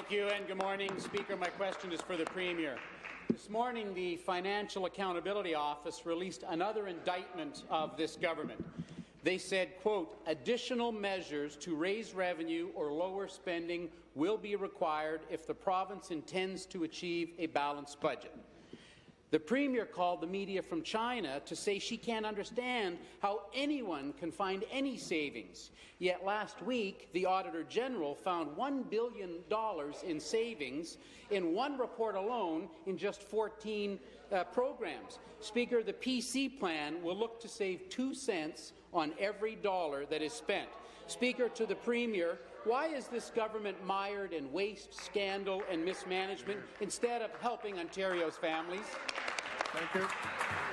Thank you, and good morning, Speaker. My question is for the Premier. This morning, the Financial Accountability Office released another indictment of this government. They said, quote, additional measures to raise revenue or lower spending will be required if the province intends to achieve a balanced budget. The Premier called the media from China to say she can't understand how anyone can find any savings. Yet last week, the Auditor General found $1 billion in savings in one report alone in just 14 programs. Speaker, the PC plan will look to save 2 cents on every dollar that is spent. Speaker, to the Premier, why is this government mired in waste, scandal and mismanagement instead of helping Ontario's families? Thank you.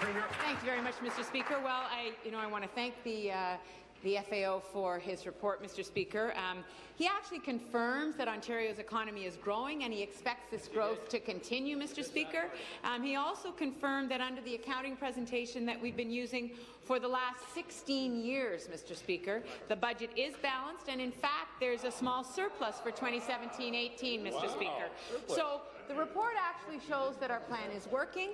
Premier. Thank you very much, Mr. Speaker. Well, I want to thank the FAO for his report, Mr. Speaker. He actually confirms that Ontario's economy is growing, and he expects this growth to continue, Mr. Speaker. He also confirmed that under the accounting presentation that we've been using for the last 16 years, Mr. Speaker, the budget is balanced, and in fact, there's a small surplus for 2017-18, Mr. Speaker. So the report actually shows that our plan is working.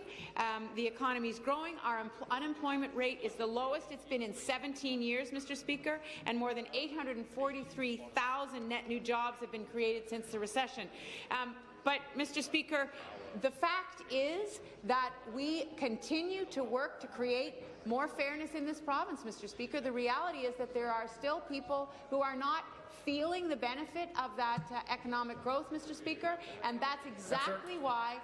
The economy is growing. Our unemployment rate is the lowest it's been in 17 years, Mr. Speaker, and more than 843,000 net new jobs have been created since the recession. But, Mr. Speaker, the fact is that we continue to work to create more fairness in this province, Mr. Speaker. The reality is that there are still people who are not feeling the benefit of that economic growth, Mr. Speaker, and that's exactly why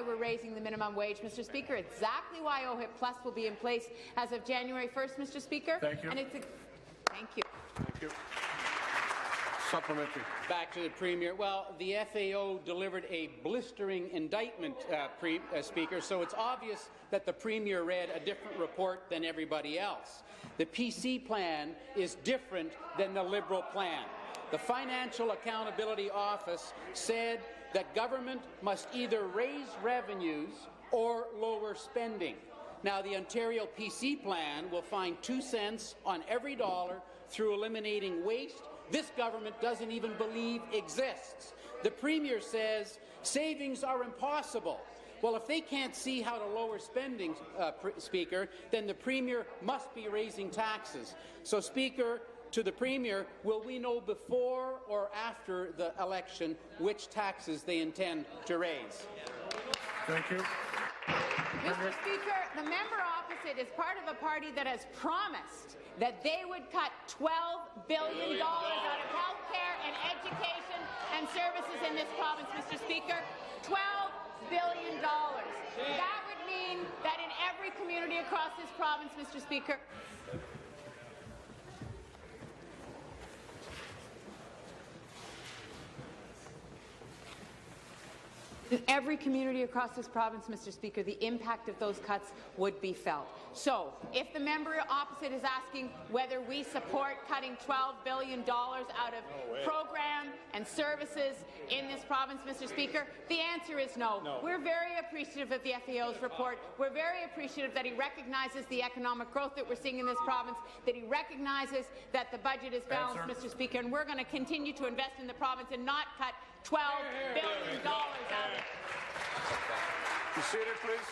we're raising the minimum wage, Mr. Speaker. Exactly why OHIP Plus will be in place as of January 1st, Mr. Speaker. Thank you. And thank you. Thank you. Supplementary. Back to the Premier. Well, the FAO delivered a blistering indictment, Speaker, so it's obvious that the Premier read a different report than everybody else. The PC plan is different than the Liberal plan. The Financial Accountability Office said that government must either raise revenues or lower spending. Now, the Ontario PC plan will find 2 cents on every dollar through eliminating waste this government doesn't even believe exists. The Premier says savings are impossible. Well, if they can't see how to lower spending, Speaker, then the Premier must be raising taxes. So, Speaker, to the Premier, will we know before or after the election which taxes they intend to raise? Thank you. Mr. Speaker, the member opposite is part of a party that has promised that they would cut $12 billion out of health care and education and services in this province, Mr. Speaker. $12 billion. That would mean that in every community across this province, Mr. Speaker, in every community across this province, Mr. Speaker, the impact of those cuts would be felt. So, if the member opposite is asking whether we support cutting $12 billion out of program and services in this province, Mr. Speaker, the answer is no. We're very appreciative of the FAO's report. We're very appreciative that he recognizes the economic growth that we're seeing in this province, that he recognizes that the budget is balanced, Mr. Speaker, and we're going to continue to invest in the province and not cut $12 billion out of it. Be seated, please.